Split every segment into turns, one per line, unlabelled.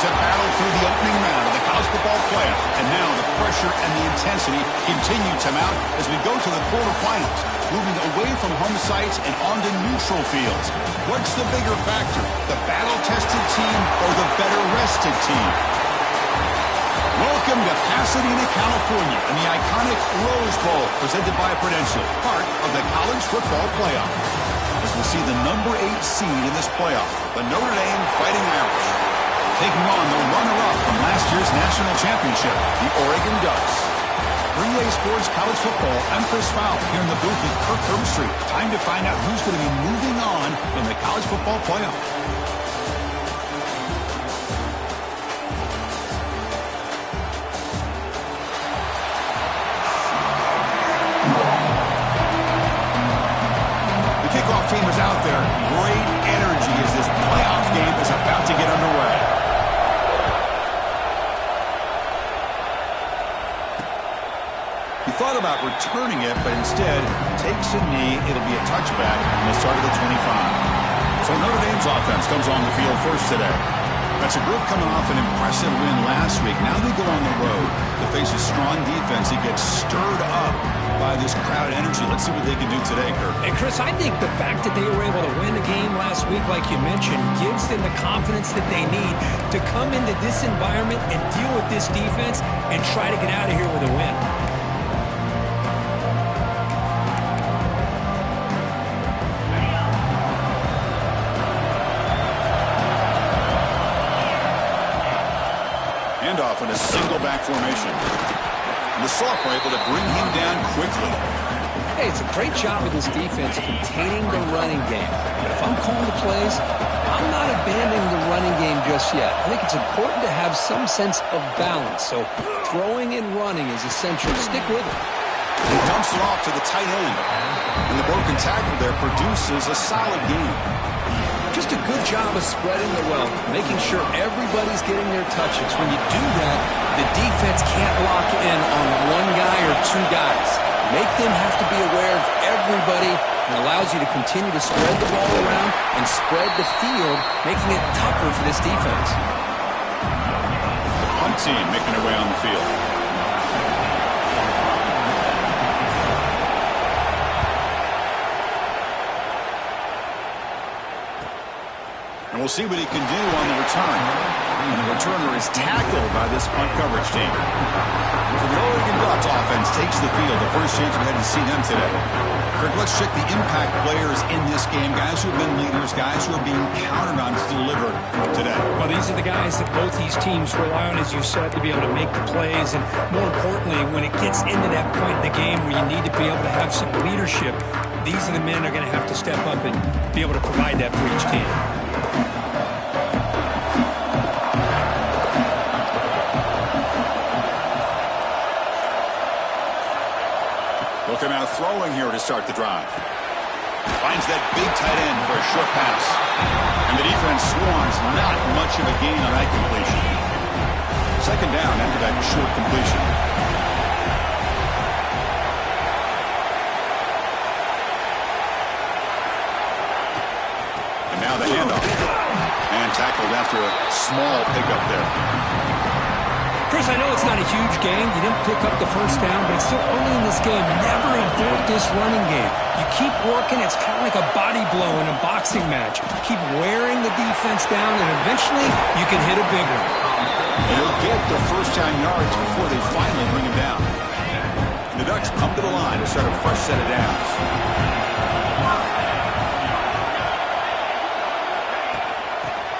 as it battled through the opening round of the college football playoff. And now the pressure and the intensity continue to mount as we go to the quarterfinals, moving away from home sites and onto neutral fields. What's the bigger factor, the battle-tested team or the better-rested team? Welcome to Pasadena, California, and the iconic Rose Bowl, presented by Prudential, part of the college football playoff. As we see the number 8 seed in this playoff, the Notre Dame Fighting Irish, taking on the runner-up from last year's national championship, the Oregon Ducks. 3A Sports College Football, I'm Chris Fowle, here in the booth with Kirk Herbstreit. Time to find out who's going to be moving on in the college football playoff. Team is out there. Great energy as this playoff game is about to get underway. He thought about returning it, but instead takes a knee. It'll be a touchback, and they start at the 25. So Notre Dame's offense comes on the field first today. That's a group coming off an impressive win last week. Now they go on the road to face a strong defense. He gets stirred up by this crowd energy. Let's see what they can do today, Kirk.
And Chris, I think the fact that they were able to win the game last week, like you mentioned, gives them the confidence that they need to come into this environment and deal with this defense and try to get out of here with a win.
Handoff in a single back formation. The Sophomore able to bring him down quickly.
Hey, it's a great job of this defense containing the running game. But if I'm calling the plays, I'm not abandoning the running game just yet. I think it's important to have some sense of balance. So throwing and running is essential. Stick with it.
He dumps it off to the tight end. And the broken tackle there produces a solid game.
Just a good job of spreading the wealth, making sure everybody's getting their touches. When you do that, the defense can't lock in on one guy or two guys. Make them have to be aware of everybody and allows you to continue to spread the ball around and spread the field, making it tougher for this defense.
Punt team making their way on the field. And we'll see what he can do on the return. And the returner is tackled by this punt coverage team. So the Oregon Ducks offense takes the field. The first chance we had to see them today. Kirk, let's check the impact players in this game. Guys who have been leaders, guys who are being counted on to deliver today.
Well, these are the guys that both these teams rely on, as you said, to be able to make the plays. And more importantly, when it gets into that point in the game where you need to be able to have some leadership, these are the men that are going to have to step up and be able to provide that for each team.
Looking out throwing here to start the drive. Finds that big tight end for a short pass. And the defense swarms. Not much of a gain on that completion. Second down after that short completion. And now the handoff. And tackled after a small pickup there.
Chris, I know it's not a huge game. You didn't pick up the first down, but it's still early in this game. Never abort this running game. You keep working. It's kind of like a body blow in a boxing match. Keep wearing the defense down, and eventually you can hit a big one.
And he'll get the first-time yards before they finally bring him down. The Ducks come to the line to start a fresh set of downs.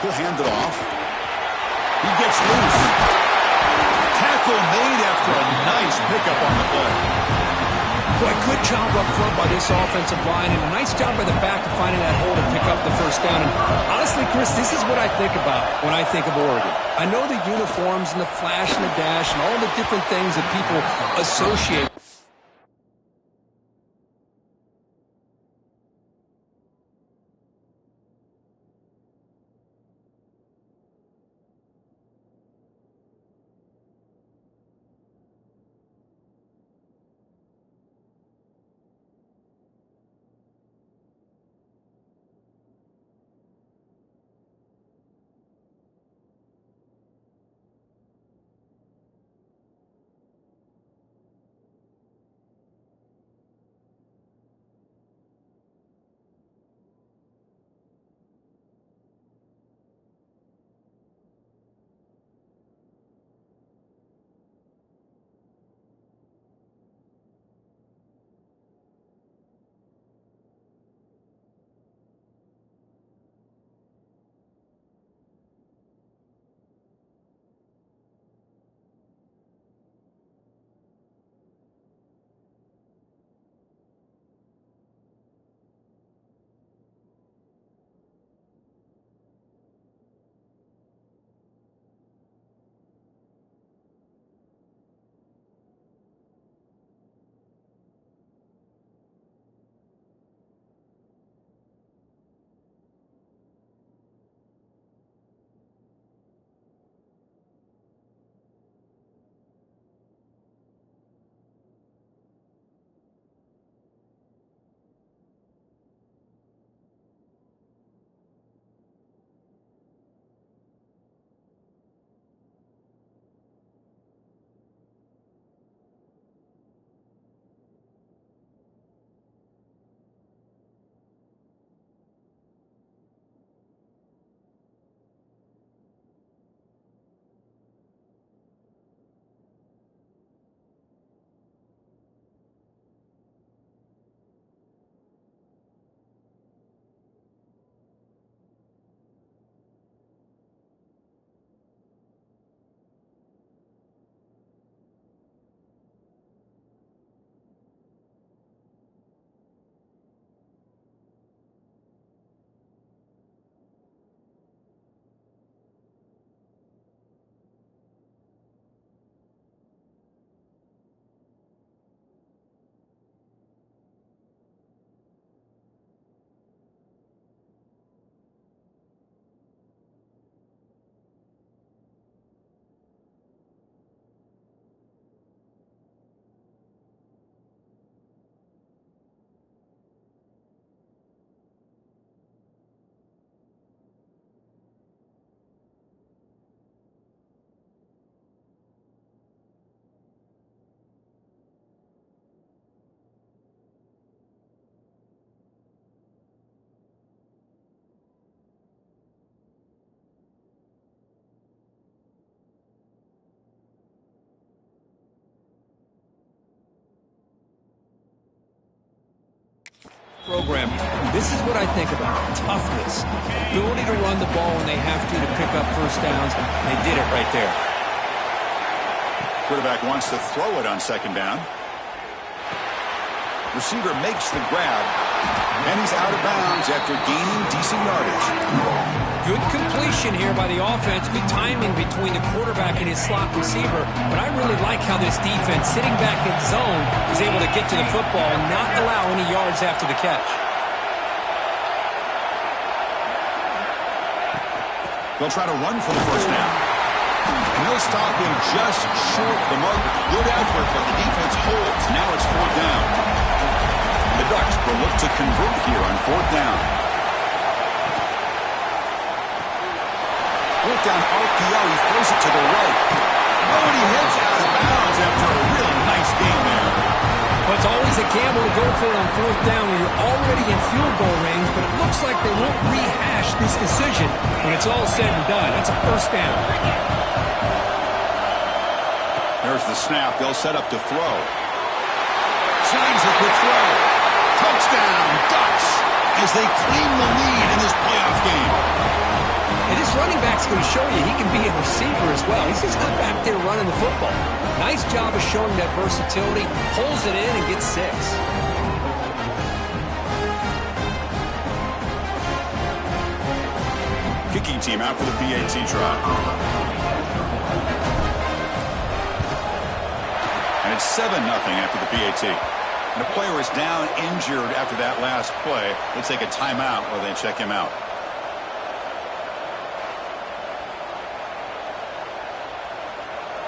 He'll hand it off. He gets loose. Tackle made after a nice pickup on the play.
Boy, good job up front by this offensive line, and a nice job by the back of finding that hole to pick up the first down. And honestly, Chris, this is what I think about when I think of Oregon. I know the uniforms and the flash and the dash and all the different things that people associate. program. This is what I think about. Toughness. Ability to run the ball when they have to pick up first downs. They did it right there.
Quarterback wants to throw it on second down. Receiver makes the grab, and he's out of bounds after gaining decent yardage.
Good completion here by the offense. Good timing between the quarterback and his slot receiver. But I really like how this defense, sitting back in zone, is able to get to the football and not allow any yards after the catch.
They'll try to run for the first down. And they'll stop him just short of the marker. Good effort, but the defense holds. Now it's fourth down. The Ducks will look to convert here on fourth down. Work down RPO. He throws it to the right. Oh, and he heads out of bounds after a real nice game there.
Well, it's always a gamble to go for it on fourth down when you're already in field goal range, but it looks like they won't rehash this decision when it's all said and done. That's a first down.
There's the snap. They'll set up to throw. Signs a quick throw. Touchdown, Ducks, as they claim the lead in this playoff game.
And this running back's going to show you he can be a receiver as well. He's just not back there running the football. Nice job of showing that versatility. Pulls it in and gets 6.
Kicking team out for the PAT try. And it's 7-0 after the PAT. And a player is down injured after that last play. They take a timeout or they check him out.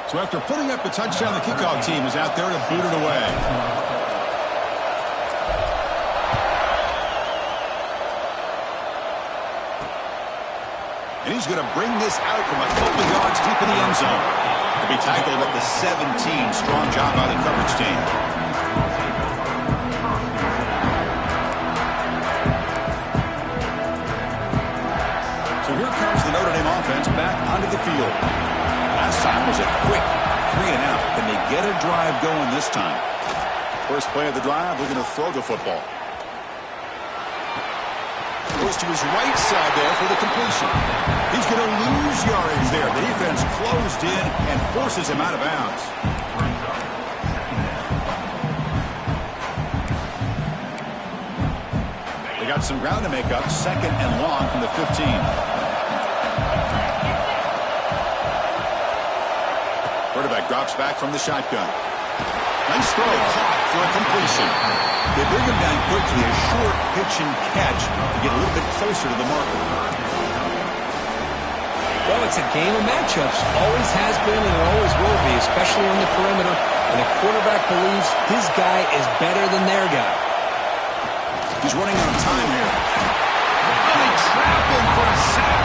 So after putting up the touchdown, the kickoff team is out there to boot it away. And he's going to bring this out from a couple of yards deep in the end zone. He'll be tackled at the 17. Strong job by the coverage team. So here comes the Notre Dame offense back onto the field. Last time was a quick 3-and-out. Can they get a drive going this time? First play of the drive, we're going to throw the football. Goes to his right side there for the completion. He's going to lose yardage there. The defense closed in and forces him out of bounds. They got some ground to make up. Second and long from the 15. Quarterback drops back from the shotgun. Nice throw caught for a completion. They bring him down quickly, a short pitch and catch to get a little bit closer to the marker.
Well, it's a game of matchups. Always has been and it always will be, especially on the perimeter. And the quarterback believes his guy is better than their guy.
He's running out of time here. And they trap him for a sack.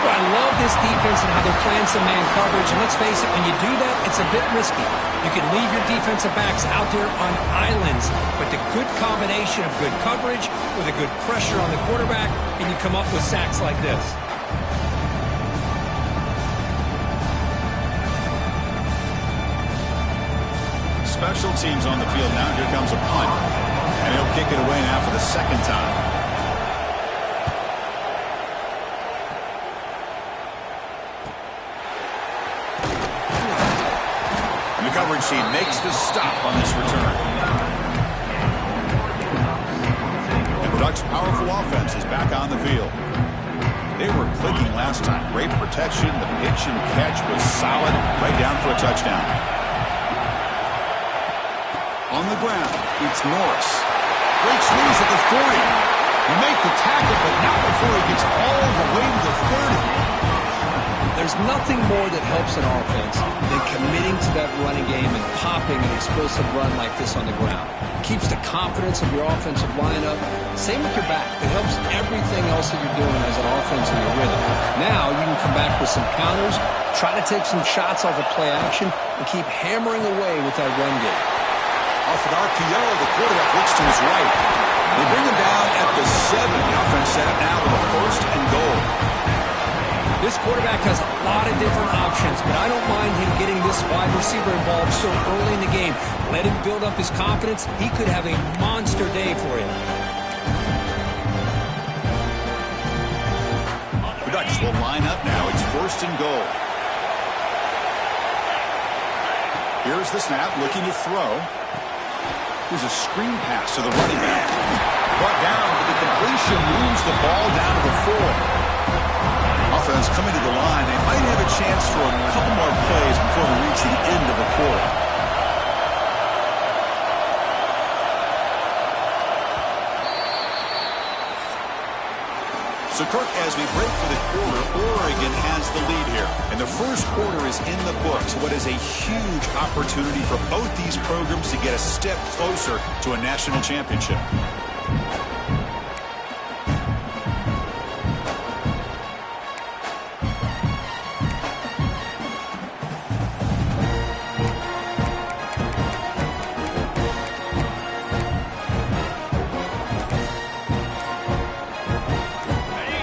Well, I love this defense and how they're playing some man coverage. And let's face it, when you do that, it's a bit risky. You can leave your defensive backs out there on islands, but the good combination of good coverage with a good pressure on the quarterback, and you come up with sacks like this.
Special teams on the field now. Here comes a punt. And he'll kick it away now for the second time. And the coverage team makes the stop on this return. And the Ducks' powerful offense is back on the field. They were clicking last time. Great protection. The pitch and catch was solid. Right down for a touchdown. On the ground, it's Norris. Great squeeze at the 40. He made the tackle, but not before he gets all the way to the 30.
There's nothing more that helps an offense than committing to that running game and popping an explosive run like this on the ground. It keeps the confidence of your offensive lineup. Same with your back. It helps everything else that you're doing as an offense in your rhythm. Now you can come back with some counters, try to take some shots off of play action, and keep hammering away with that run game.
Off an RPO, the quarterback looks to his right. They bring him down at the 7. The offense set up now with a first and goal.
This quarterback has a lot of different options, but I don't mind him getting this wide receiver involved so early in the game. Let him build up his confidence. He could have a monster day for you.
stretch will line up now. It's 1st and goal. Here's the snap, looking to throw. Here's a screen pass to the running back. Brought down, but the completion moves the ball down to the 4. Offense coming to the line. They might have a chance for a couple more plays before we reach the end of the quarter. So, Kirk, as we break for the quarter, Oregon has the lead here. And the first quarter is in the books. What is a huge opportunity for both these programs to get a step closer to a national championship.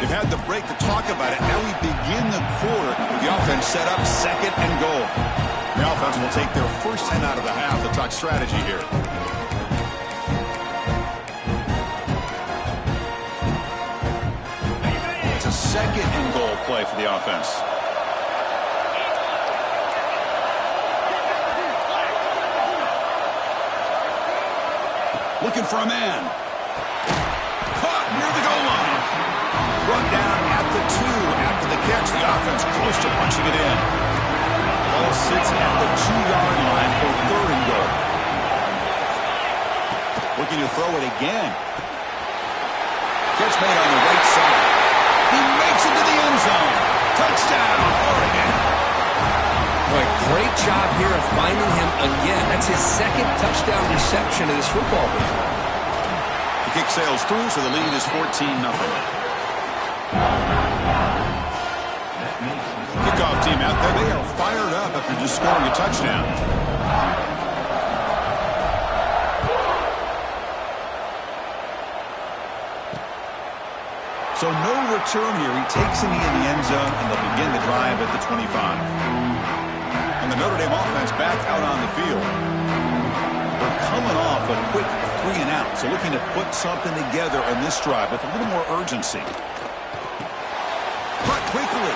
Had the break to talk about it. Now we begin the quarter with the offense set up 2nd and goal. The offense will take their first 10 out of the half. They'll talk strategy here. It's a 2nd and goal play for the offense. Looking for a man. Caught near the goal line. Run down at the 2 after the catch. The offense close to punching it in. Ball sits at the 2-yard line for 3rd and goal. Looking to throw it again. Catch made on the right side. He makes it to the end zone. Touchdown, Oregon.
Boy, great job here of finding him again. That's his 2nd touchdown reception of this football game.
The kick sails through, so the lead is 14-0. Kickoff team out there. They are fired up after just scoring a touchdown. So no return here. He takes a knee in the end zone, and they'll begin the drive at the 25. And the Notre Dame offense back out on the field. We're coming off a quick 3-and-out, so looking to put something together in this drive with a little more urgency. Cut quickly.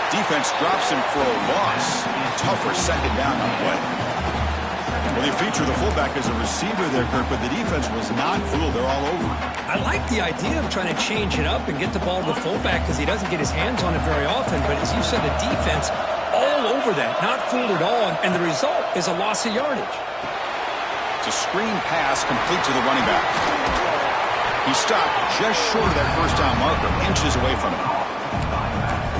Defense drops him for a loss. Tougher 2nd down on the play. Well, they feature the fullback as a receiver there, Kirk, but the defense was not fooled. They're all over.
I like the idea of trying to change it up and get the ball to the fullback because he doesn't get his hands on it very often. But as you said, the defense all over that, not fooled at all, and the result is a loss of yardage.
It's a screen pass complete to the running back. He stopped just short of that first down marker, inches away from it.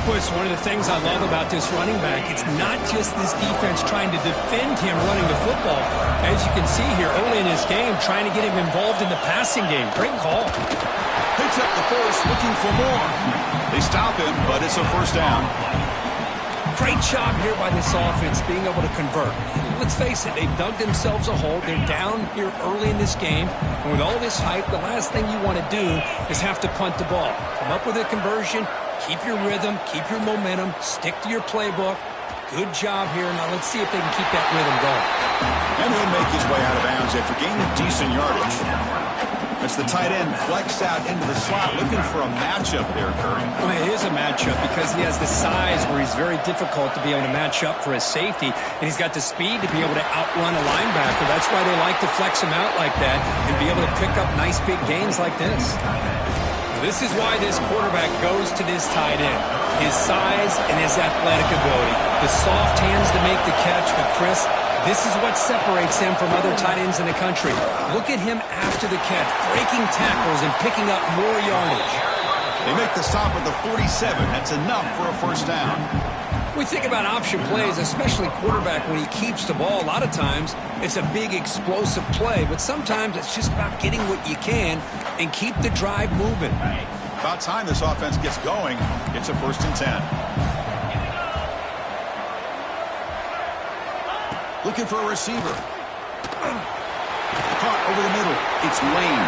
Boy, it's one of the things I love about this running back. It's not just this defense trying to defend him running the football. As you can see here early in this game, trying to get him involved in the passing game. Great call.
Picks up the first, looking for more. They stop him, but it's a first down.
Great job here by this offense being able to convert. Let's face it, they've dug themselves a hole. They're down here early in this game. And with all this hype, the last thing you want to do is have to punt the ball. Come up with a conversion. Keep your rhythm, keep your momentum, stick to your playbook. Good job here. Now let's see if they can keep that rhythm going.
And he'll make his way out of bounds after gaining decent yardage. As the tight end flexed out into the slot, looking for a matchup there, Curry.
Well, it is a matchup because he has the size where he's very difficult to be able to match up for his safety, and he's got the speed to be able to outrun a linebacker. That's why they like to flex him out like that and be able to pick up nice big gains like this. This is why this quarterback goes to this tight end. His size and his athletic ability. The soft hands to make the catch, but Chris, this is what separates him from other tight ends in the country. Look at him after the catch, breaking tackles and picking up more yardage.
They make the stop at the 47. That's enough for a first down.
We think about option plays, especially quarterback when he keeps the ball. A lot of times, it's a big explosive play, but sometimes it's just about getting what you can and keep the drive moving.
About time this offense gets going. It's a 1st and 10. Looking for a receiver. Caught over the middle. It's Lane.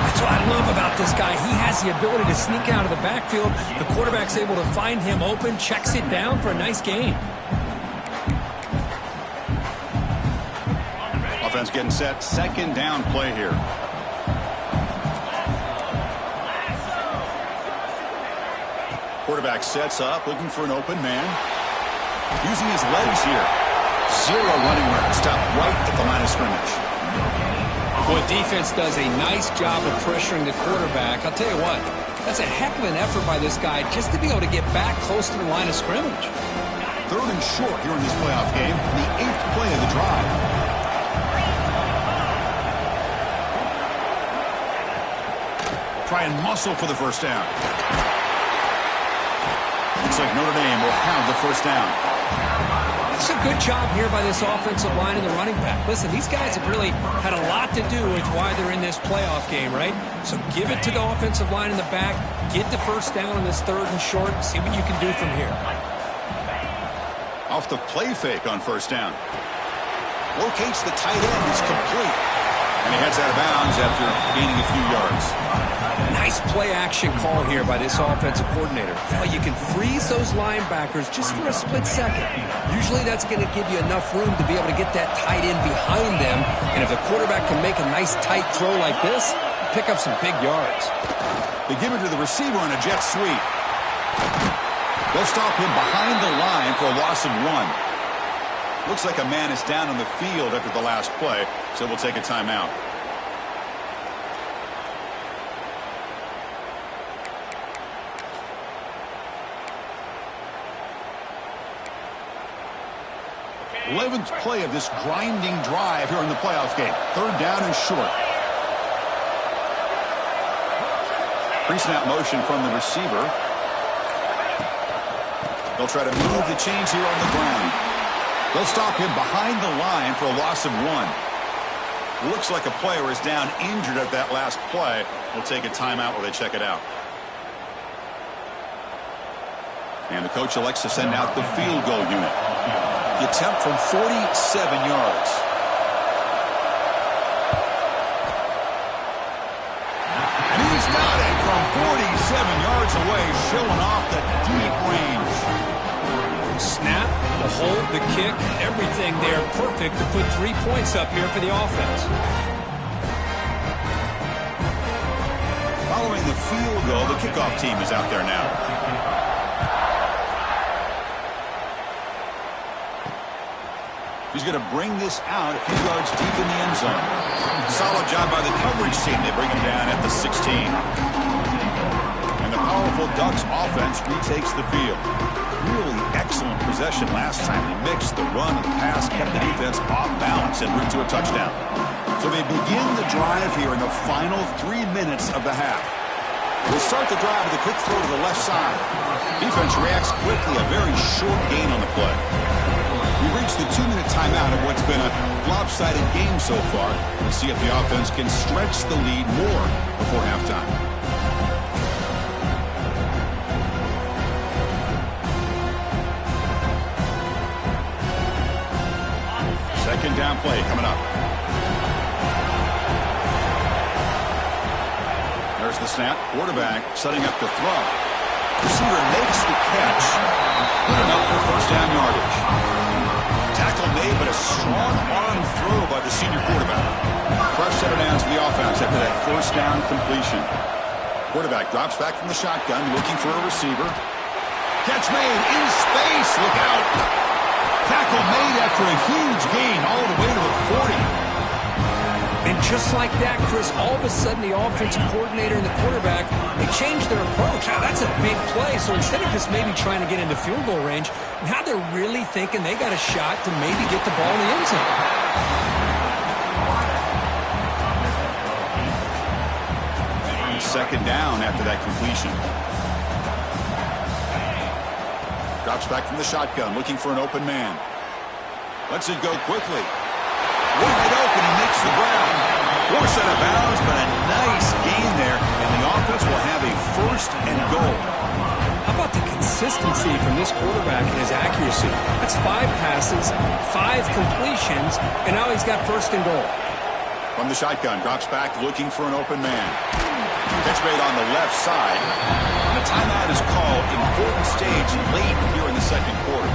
That's what I love about this guy. He has the ability to sneak out of the backfield. The quarterback's able to find him open, checks it down for a nice gain.
Offense getting set. 2nd down play here. Quarterback sets up, looking for an open man. Using his legs here. Zero running room. Stop right at the line of scrimmage.
Well, defense does a nice job of pressuring the quarterback. I'll tell you what, that's a heck of an effort by this guy just to be able to get back close to the line of scrimmage.
3rd and short here in this playoff game, the 8th play of the drive. Try and muscle for the first down. Looks like Notre Dame will have the first down.
It's a good job here by this offensive line and the running back. Listen, these guys have really had a lot to do with why they're in this playoff game, right? So give it to the offensive line in the back. Get the first down on this 3rd and short. See what you can do from here.
Off the play fake on first down. Locates the tight end. It's complete. And he heads out of bounds after gaining a few yards.
Nice play action call here by this offensive coordinator. You can freeze those linebackers just for a split second. Usually that's going to give you enough room to be able to get that tight end behind them. And if the quarterback can make a nice tight throw like this, pick up some big yards.
They give it to the receiver on a jet sweep. They'll stop him behind the line for a loss of 1. Looks like a man is down on the field after the last play, so we'll take a timeout. Okay. 11th play of this grinding drive here in the playoff game. 3rd down and short. Pre-snap motion from the receiver. They'll try to move the chains here on the ground. They'll stop him behind the line for a loss of 1. Looks like a player is down injured at that last play. We'll take a timeout while they check it out. And the coach elects to send out the field goal unit. The attempt from 47 yards. And he's got it from 47 yards away, showing off the deep range.
Snap, the hold, the kick, everything there perfect to put 3 points up here for the offense.
Following the field goal, the kickoff team is out there now. He's going to bring this out a few yards deep in the end zone. Solid job by the coverage team. They bring him down at the 16. And the powerful Ducks offense retakes the field. Really excellent possession last time. They mixed the run and the pass, kept the defense off balance en route to a touchdown. So they begin the drive here in the final 3 minutes of the half. We'll start the drive with a quick throw to the left side. Defense reacts quickly, a very short gain on the play. We've reached the 2-minute timeout of what's been a lopsided game so far. We'll see if the offense can stretch the lead more before halftime. Second down play coming up. There's the snap. Quarterback setting up the throw. Receiver makes the catch. Good enough for first down yardage. Tackle made, but a strong arm throw by the senior quarterback. Fresh set of downs for the offense after that first down completion. Quarterback drops back from the shotgun, looking for a receiver. Catch made in space. Look out. Tackle made after a huge gain all the way to the 40.
And just like that, Chris, all of a sudden the offensive coordinator and the quarterback, they changed their approach. Now, that's a big play. So instead of just maybe trying to get into field goal range, now they're really thinking they got a shot to maybe get the ball in the end zone.
Second down after that completion. Drops back from the shotgun, looking for an open man. Lets it go quickly. Wide open, he makes the ground. Forced out of bounds, but a nice gain there, and the offense will have a first and goal.
How about the consistency from this quarterback and his accuracy? That's 5 passes, 5 completions, and now he's got first and goal.
From the shotgun, drops back, looking for an open man. Catch made on the left side. And a timeout is called. Important stage late here in the second quarter.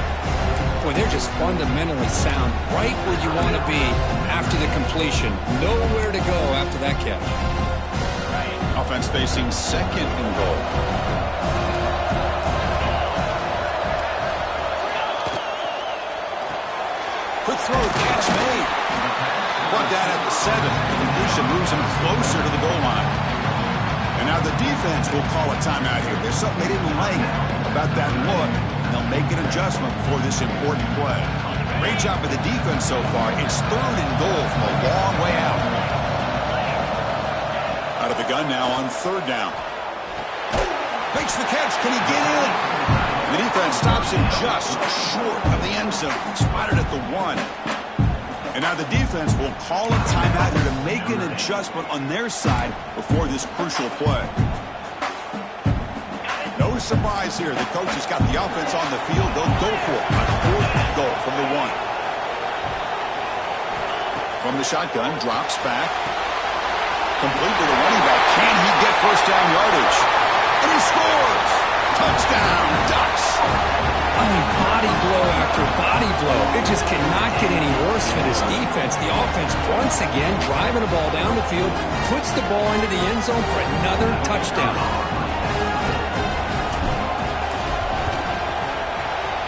Boy, they're just fundamentally sound. Right where you want to be after the completion. Nowhere to go after that catch.
Offense facing second and goal. Quick throw, catch made. Brought down at the 7. The completion moves him closer to the goal line. And now the defense will call a timeout here. There's something they didn't like about that look. They'll make an adjustment for this important play. Great job by the defense so far. It's 3rd and goal from a long way out. Out of the gun now on 3rd down. Makes the catch. Can he get in? The defense stops him just short of the end zone. Spotted at the 1. And now the defense will call a timeout here to make an adjustment on their side before this crucial play. No surprise here. The coach has got the offense on the field. They'll go for it on 4th and goal from the 1. From the shotgun, drops back. Complete to the running back. Can he get first down yardage? And he scores! Touchdown, Ducks!
I mean, body blow after body blow. It just cannot get any worse for this defense. The offense, once again, driving the ball down the field, puts the ball into the end zone for another touchdown.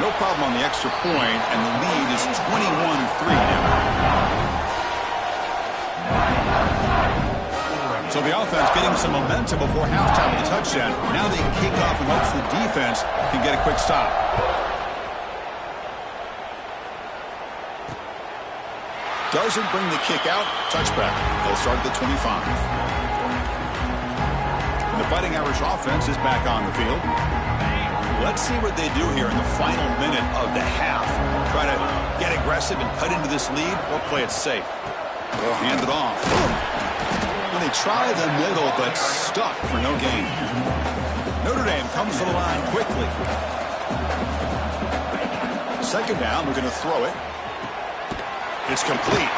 No problem on the extra point, and the lead is 21-3 now. So the offense getting some momentum before halftime with a touchdown. Now they kick off and hopes the defense can get a quick stop. Doesn't bring the kick out. Touchback. They'll start at the 25. And the Fighting Irish offense is back on the field. Let's see what they do here in the final minute of the half. Try to get aggressive and cut into this lead or play it safe. They'll hand it off. And they try the middle, but stuck for no gain. Notre Dame comes to the line quickly. 2nd down, we're going to throw it. It's complete.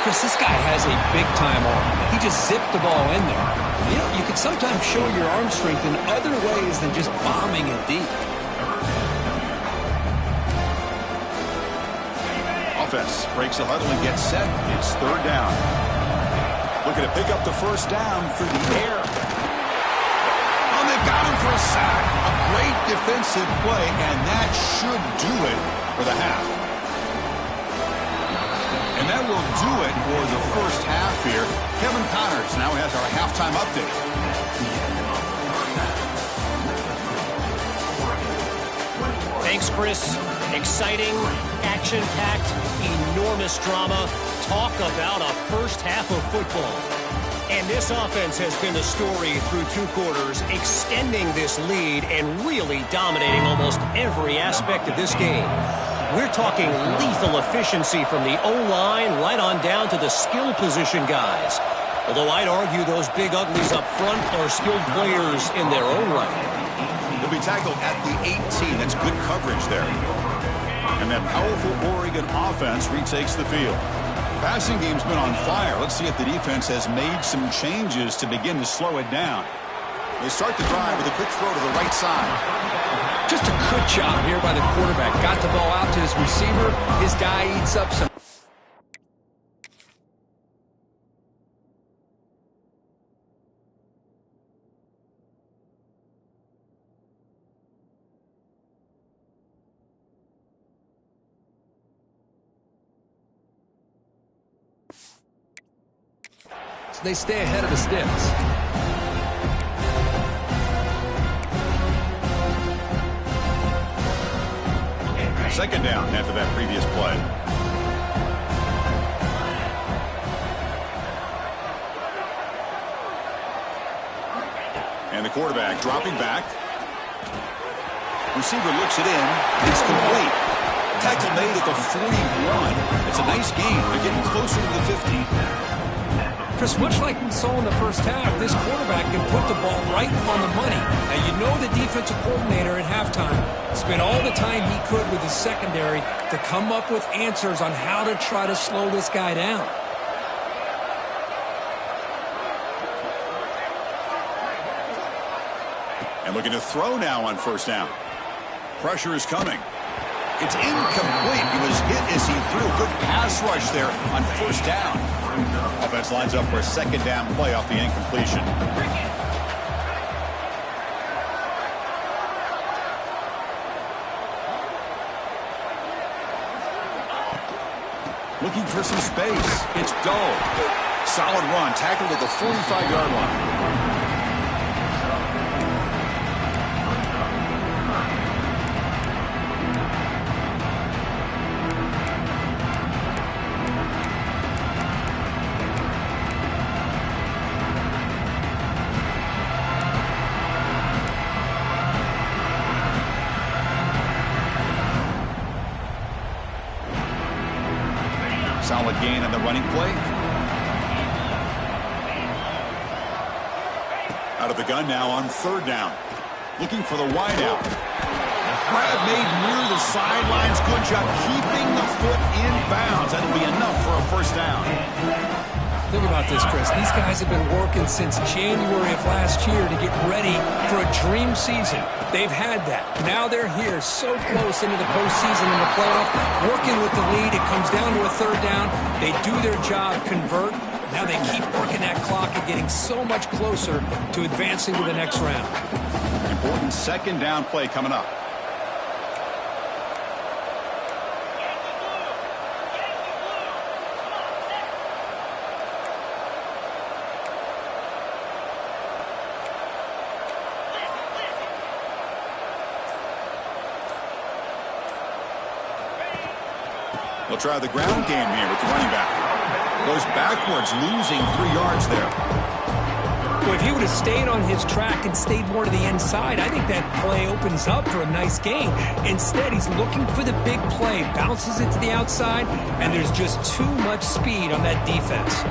Chris, this guy has a big-time arm. He just zipped the ball in there. You know, you can sometimes show your arm strength in other ways than just bombing it deep.
Offense breaks the huddle and gets set. It's 3rd down. Looking to pick up the first down through the air. Oh, they've got him for a sack. A great defensive play, and that should do it for the half. And that will do it for the first half here. Kevin Connors now has our halftime update.
Thanks, Chris. Exciting, action-packed, enormous drama. Talk about a first half of football. And this offense has been the story through 2 quarters, extending this lead and really dominating almost every aspect of this game. We're talking lethal efficiency from the O-line right on down to the skill position guys. Although I'd argue those big uglies up front are skilled players in their own right.
He'll be tackled at the 18. That's good coverage there. And that powerful Oregon offense retakes the field. Passing game's been on fire. Let's see if the defense has made some changes to begin to slow it down. They start the drive with a quick throw to the right side.
Just a good job here by the quarterback. Got the ball out to his receiver. His guy eats up some. So they stay ahead of the sticks.
2nd down after that previous play. And the quarterback dropping back. Receiver looks it in. It's complete. Tackle made at the 41. It's a nice gain. They're getting closer to the 50.
Chris, much like we saw in the first half, this quarterback can put the ball right on the money. Now, you know the defensive coordinator at halftime spent all the time he could with his secondary to come up with answers on how to try to slow this guy down.
And looking to throw now on 1st down. Pressure is coming. It's incomplete. He was hit as he threw. Good pass rush there on 1st down. Offense lines up for a 2nd down play off the incompletion. Looking for some space. It's Doe. Solid run. Tackled at the 45-yard line. Solid gain on the running play. Out of the gun now on 3rd down. Looking for the wideout. Grab made near the sidelines. Good job keeping the foot in bounds. That'll be enough for a 1st down.
Think about this, Chris. These guys have been working since January of last year to get ready for a dream season. They've had that. Now they're here so close into the postseason and the playoff, working with the lead. It comes down to a 3rd down. They do their job, convert. Now they keep working that clock and getting so much closer to advancing to the next round.
Important 2nd down play coming up. They'll try the ground game here with the running back. Goes backwards, losing 3 yards there.
Well, if he would have stayed on his track and stayed more to the inside, I think that play opens up for a nice gain. Instead, he's looking for the big play, bounces it to the outside, and there's just too much speed on that defense.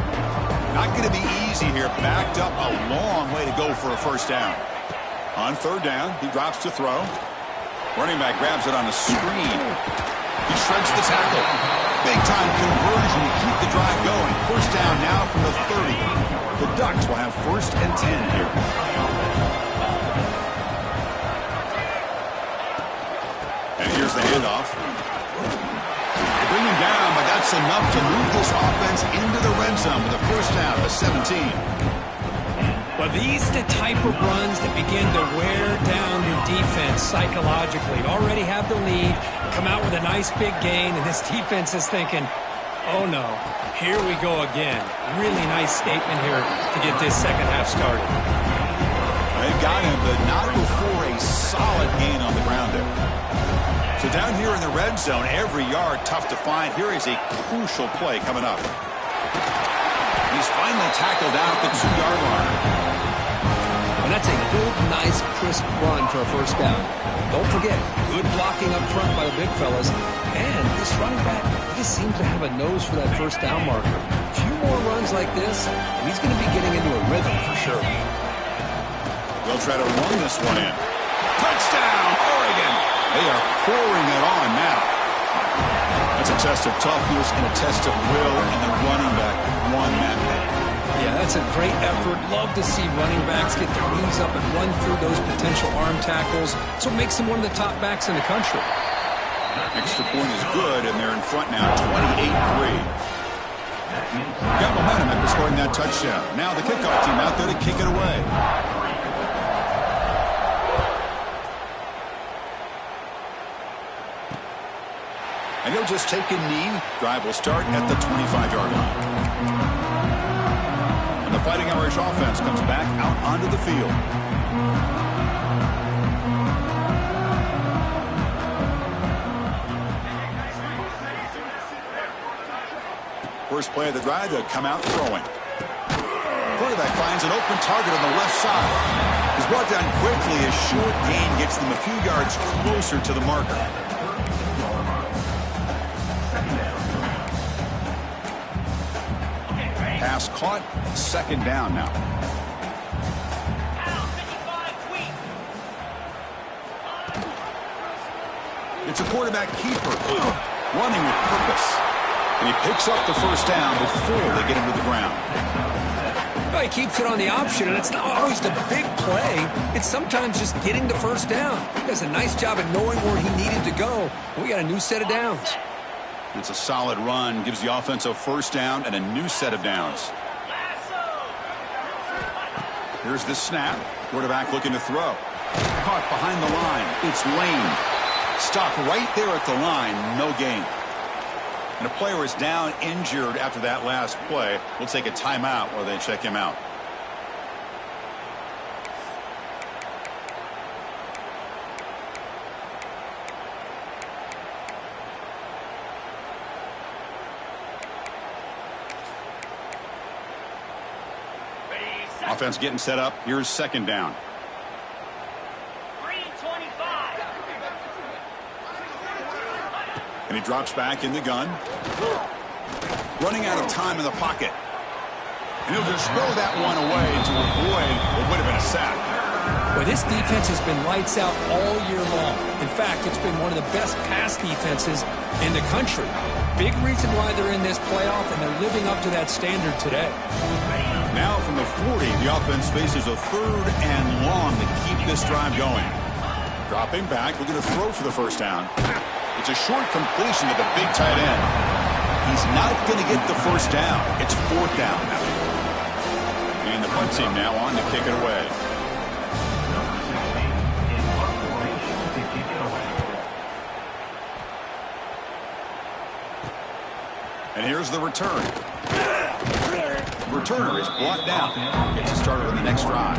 Not going to be easy here. Backed up a long way to go for a 1st down. On 3rd down, he drops to throw. Running back grabs it on a screen. He shreds the tackle. Big-time conversion to keep the drive going. 1st down now from the 30. The Ducks will have 1st and 10 here. And here's the handoff. They bring him down, but that's enough to move this offense into the red zone with a 1st down to 17.
Well, these are the type of runs that begin to wear down your defense psychologically. Already have the lead, come out with a nice big gain, and this defense is thinking, oh no, here we go again. Really nice statement here to get this 2nd half started.
They've got him, but not before a solid gain on the ground there. So down here in the red zone, every yard tough to find. Here is a crucial play coming up. He's finally tackled out at the 2-yard line.
And that's a good, nice, crisp run for a 1st down. Don't forget, good blocking up front by the big fellas. And this running back just seems to have a nose for that 1st down marker. A few more runs like this, and he's going to be getting into a rhythm for sure.
They'll try to run this one in. Touchdown, Oregon! They are pouring it on now. That's a test of toughness and a test of will, and the running back won that.
Yeah, that's a great effort. Love to see running backs get their knees up and run through those potential arm tackles. That's what makes them one of the top backs in the country.
Extra point is good, and they're in front now, 28-3. Got momentum after scoring that touchdown. Now the kickoff team out there to kick it away. And he'll just take a knee. Drive will start at the 25-yard line. And the Fighting Irish offense comes back out onto the field. First play of the drive, they'll come out throwing. Quarterback finds an open target on the left side. He's brought down quickly. A short gain gets them a few yards closer to the marker. Pass caught, 2nd down now. It's a quarterback keeper, running with purpose. And he picks up the 1st down before they get him to the ground.
Well, he keeps it on the option, and it's not always the big play. It's sometimes just getting the 1st down. He does a nice job at knowing where he needed to go. We got a new set of downs.
It's a solid run, gives the offense a 1st down and a new set of downs. Here's the snap. Quarterback looking to throw. Caught behind the line. It's Lane. Stopped right there at the line. No gain. And a player is down injured after that last play. We'll take a timeout while they check him out. Offense getting set up. Here's second down.
3:25.
And he drops back in the gun. Running out of time in the pocket. And he'll just throw that one away to avoid what would have been a sack.
Well, this defense has been lights out all year long. In fact, it's been one of the best pass defenses in the country. Big reason why they're in this playoff, and they're living up to that standard today.
Now from the 40, the offense faces a 3rd and long to keep this drive going. Dropping back, looking to throw for the first down. It's a short completion to the big tight end. He's not going to get the first down. It's 4th down. And the punt team now on to kick it away. And here's the return. Returner is blocked down. Gets it started on the next drive.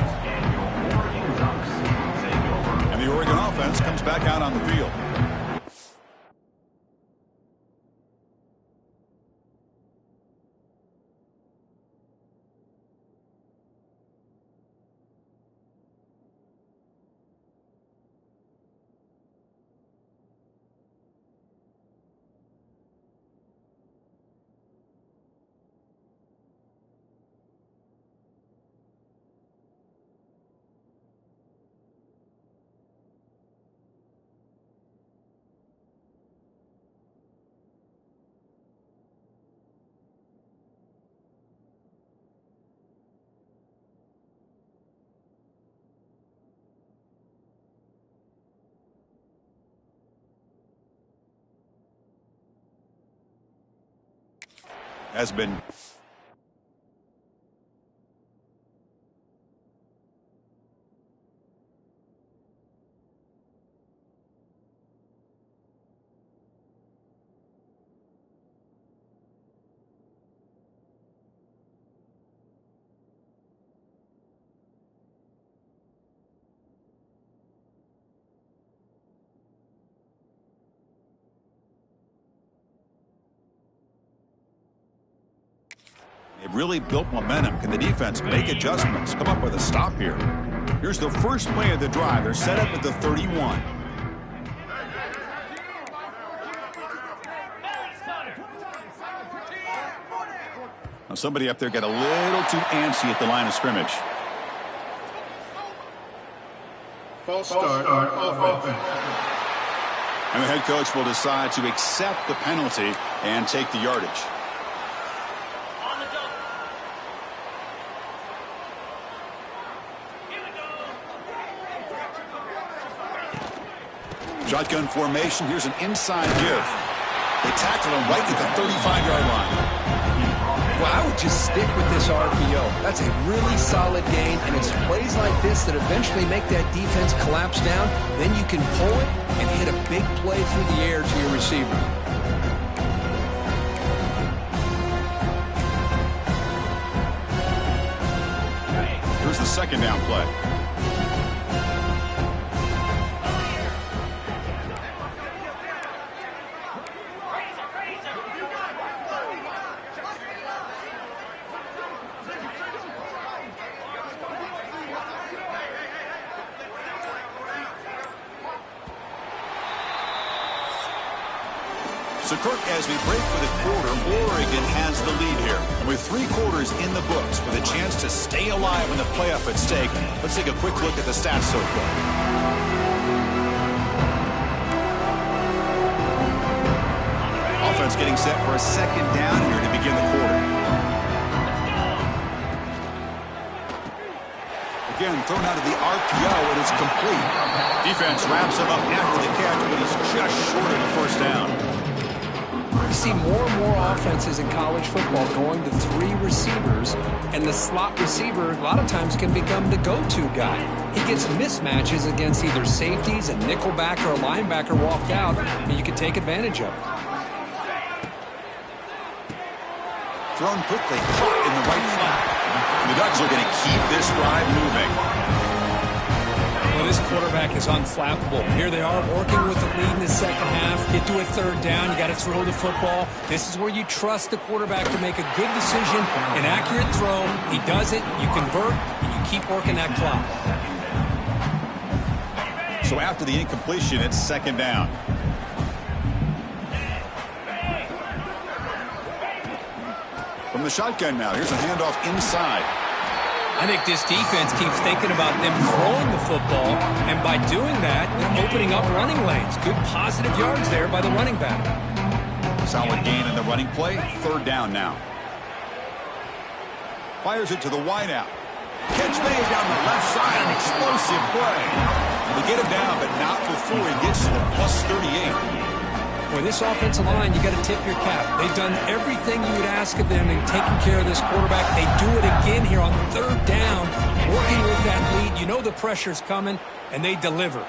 And the Oregon offense comes back out on the field. Has been They've really built momentum. Can the defense make adjustments? Come up with a stop here. Here's the first play of the drive. They're set up at the 31. Now somebody up there got a little too antsy at the line of scrimmage.
False start offense.
And the head coach will decide to accept the penalty and take the yardage. Shotgun formation. Here's an inside give. They tackle him right at the 35-yard line.
Well, I would just stick with this RPO. That's a really solid gain, and it's plays like this that eventually make that defense collapse down. Then you can pull it and hit a big play through the air to your receiver.
Here's the second down play. So, Kirk, as we break for the quarter, Oregon has the lead here. And with 3 quarters in the books, with a chance to stay alive in the playoff at stake, let's take a quick look at the stats so far. Offense getting set for a second down here to begin the quarter. Again, thrown out of the RPO, and it's complete. Defense wraps him up after the catch, but he's just short of the first down.
You see more and more offenses in college football going to 3 receivers, and the slot receiver a lot of times can become the go-to guy. He gets mismatches against either safeties, a nickelbacker, or a linebacker walked out, and you can take advantage of it.
thrown quickly, caught in the right flat. The Ducks are going to keep this drive moving.
Well, this quarterback is unflappable. Here they are working with the lead in the second half. Get to a third down. You got to throw the football. This is where you trust the quarterback to make a good decision, an accurate throw. He does it. You convert, and you keep working that clock.
So after the incompletion, it's second down. From the shotgun now, here's a handoff inside.
I think this defense keeps thinking about them throwing the football, and by doing that, they're opening up running lanes. Good positive yards there by the running back.
Solid gain in the running play. Third down now. Fires it to the wideout. Catch made down the left side. An explosive play. They get him down, but not before he gets to the plus 38.
For this offensive line, you got to tip your cap. They've done everything you would ask of them in taking care of this quarterback. They do it again here on third down, working with that lead. You know the pressure's coming, and they deliver.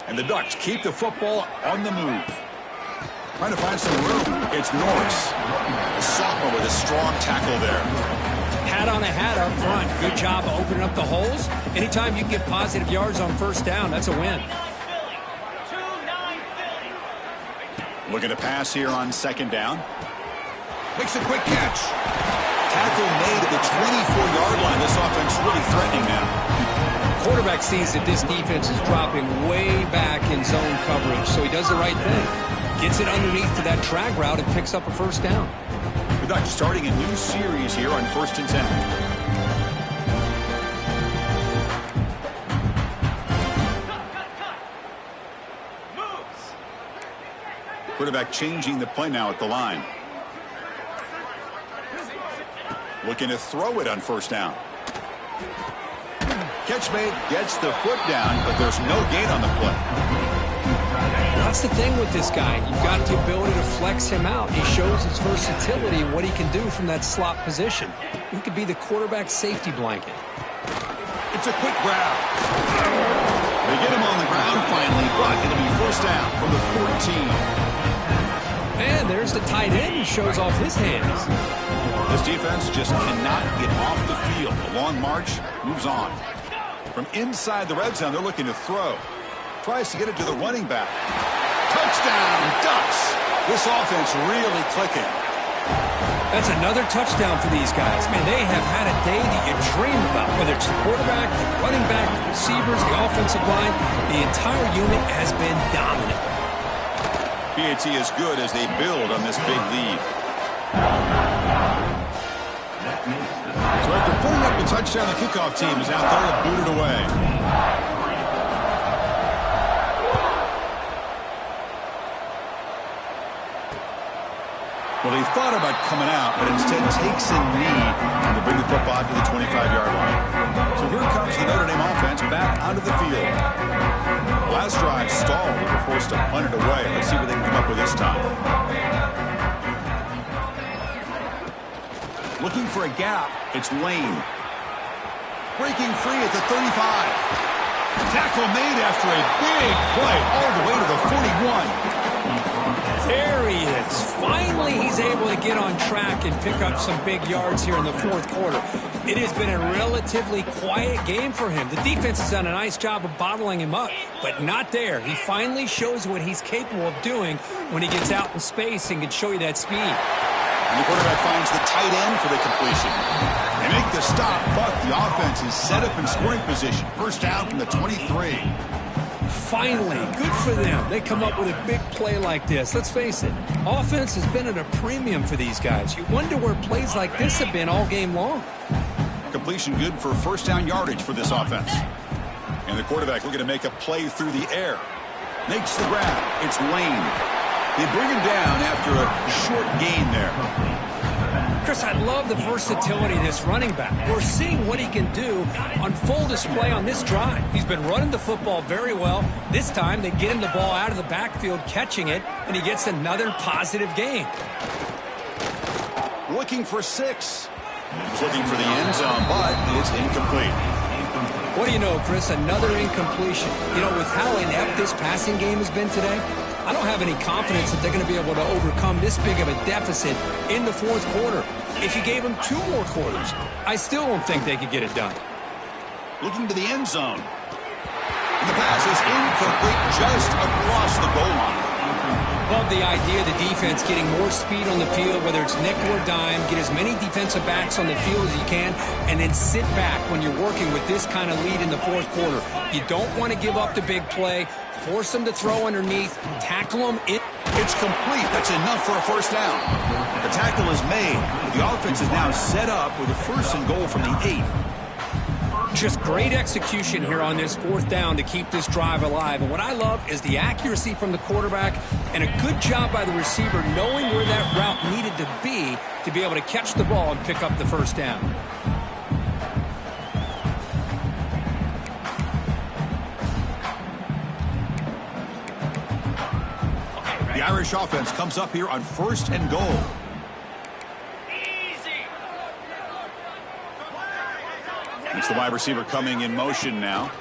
And the Ducks keep the football on the move. Trying to find some room. It's Norris. A sophomore with a strong tackle there.
Hat on a hat up front. Good job of opening up the holes. Anytime you can get positive yards on first down, that's a win.
Looking to pass here on second down. Makes a quick catch. Tackle made at the 24-yard line. This offense really threatening now.
Quarterback sees that this defense is dropping way back in zone coverage, so he does the right thing. Gets it underneath to that drag route and picks up a first down.
The Ducks starting a new series here on 1st and 10. Quarterback changing the play now at the line. Looking to throw it on first down. Catch made, gets the foot down, but there's no gain on the play.
That's the thing with this guy. You've got the ability to flex him out. He shows his versatility and what he can do from that slot position. He could be the quarterback safety blanket.
It's a quick grab. They get him on the ground finally, but it'll be first down from the 14.
And there's the tight end who shows off his hands.
This defense just cannot get off the field. The long march moves on. From inside the red zone, they're looking to throw. Tries to get it to the running back. Touchdown, Ducks! This offense really clicking.
That's another touchdown for these guys. Man, they have had a day that you dream about. Whether it's the quarterback, the running back, the receivers, the offensive line, the entire unit has been dominant.
PAT is good as they build on this big lead. So after putting up the touchdown, the kickoff team is out there to boot it away. Well, he thought about coming out, but instead takes a knee to bring the football to the 25-yard line. So here comes the Notre Dame offense back onto the field. Last drive stalled. They were forced to punt it away. Let's see what they can come up with this time. Looking for a gap. It's Lane. Breaking free at the 35. Tackle made after a big play all the way to the 41.
There he is. Finally, he's able to get on track and pick up some big yards here in the fourth quarter. It has been a relatively quiet game for him. The defense has done a nice job of bottling him up, but not there. He finally shows what he's capable of doing when he gets out in space and can show you that speed.
And the quarterback finds the tight end for the completion. They make the stop, but the offense is set up in scoring position. First down from the 23.
Finally, good for them. They come up with a big play like this. Let's face it, offense has been at a premium for these guys. You wonder where plays like this have been all game long.
Completion good for first down yardage for this offense. And the quarterback looking to make a play through the air. Makes the grab. It's Lane. They bring him down after a short gain there.
Chris, I love the versatility of this running back. We're seeing what he can do on full display on this drive. He's been running the football very well. This time, they get him the ball out of the backfield, catching it, and he gets another positive gain.
Looking for 6. He's looking for the end zone, but it's incomplete.
What do you know, Chris? Another incompletion. You know, with how inept this passing game has been today, I don't have any confidence that they're going to be able to overcome this big of a deficit in the fourth quarter. If you gave them 2 more quarters, I still don't think they could get it done.
Looking to the end zone. And the pass is incomplete just across the goal line.
Love the idea of the defense getting more speed on the field, whether it's nickel or dime, get as many defensive backs on the field as you can, and then sit back when you're working with this kind of lead in the fourth quarter. You don't want to give up the big play, force them to throw underneath, tackle them.
It's complete. That's enough for a first down. The tackle is made. The offense is now set up with a 1st and goal from the 8.
Just great execution here on this 4th down to keep this drive alive. And what I love is the accuracy from the quarterback and a good job by the receiver knowing where that route needed to be able to catch the ball and pick up the first down.
The Irish offense comes up here on 1st and goal. It's the wide receiver coming in motion now.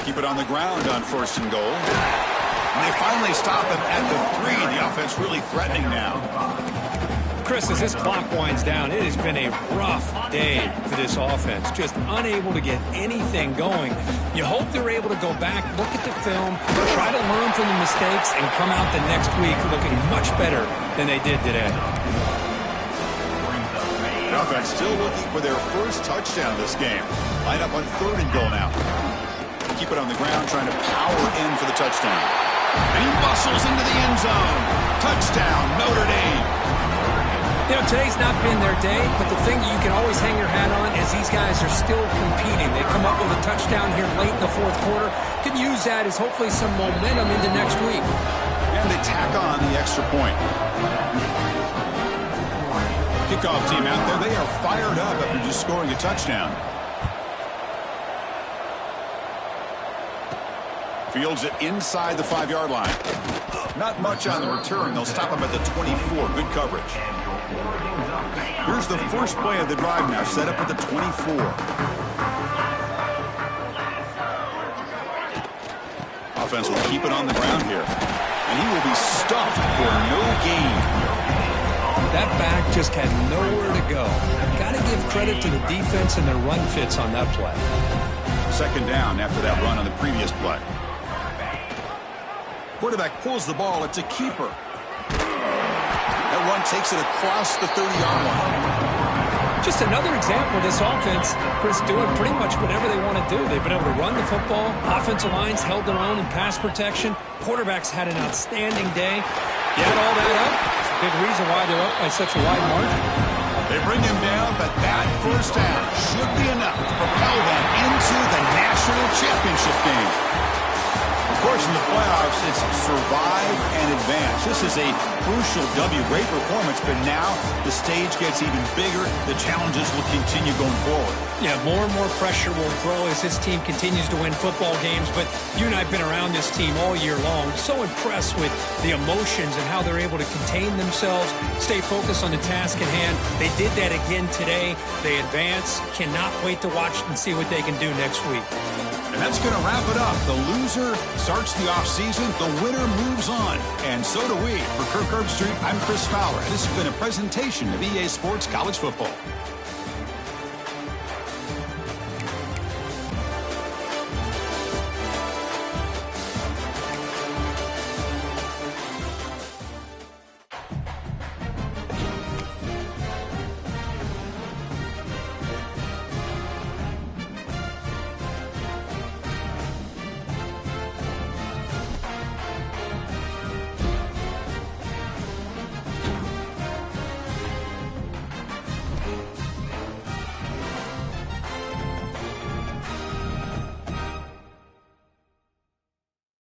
Keep it on the ground on 1st and goal. And they finally stop him at the 3. The offense really threatening now.
Chris, as this clock winds down, it has been a rough day for this offense. Just unable to get anything going. You hope they're able to go back, look at the film, try to learn from the mistakes, and come out the next week looking much better than they did today.
The offense still looking for their 1st touchdown this game. Line up on 3rd and goal now. Keep it on the ground, trying to power in for the touchdown. And he bustles into the end zone. Touchdown, Notre Dame.
You know, today's not been their day, but the thing you can always hang your hat on is these guys are still competing. They come up with a touchdown here late in the 4th quarter. Can use that as hopefully some momentum into next week.
And they tack on the extra point. Kickoff team out there, they are fired up after just scoring a touchdown. Fields it inside the 5-yard line. Not much on the return. They'll stop him at the 24. Good coverage. Here's the first play of the drive now, set up at the 24. Offense will keep it on the ground here. And he will be stuffed for no gain.
That back just had nowhere to go. Got to give credit to the defense and their run fits on that play.
2nd down after that run on the previous play. Quarterback pulls the ball. It's a keeper. That run takes it across the 30-yard line.
Just another example of this offense, Chris, doing pretty much whatever they want to do. They've been able to run the football. Offensive lines held their own in pass protection. Quarterbacks had an outstanding day. You add all that up, it's a big reason why they're up by such a wide margin.
They bring him down, but that first down should be enough to propel them into the national championship game. Of course, in the playoffs, it's survive and advance. This is a crucial W. Great performance, but now the stage gets even bigger. The challenges will continue going forward.
Yeah, more and more pressure will grow as this team continues to win football games, but you and I have been around this team all year long. So impressed with the emotions and how they're able to contain themselves, stay focused on the task at hand. They did that again today. They advance. Cannot wait to watch and see what they can do next week.
And that's going to wrap it up. The loser starts the offseason. The winner moves on. And so do we. For Kirk Herbstreit, I'm Chris Fowler. This has been a presentation of EA Sports College Football.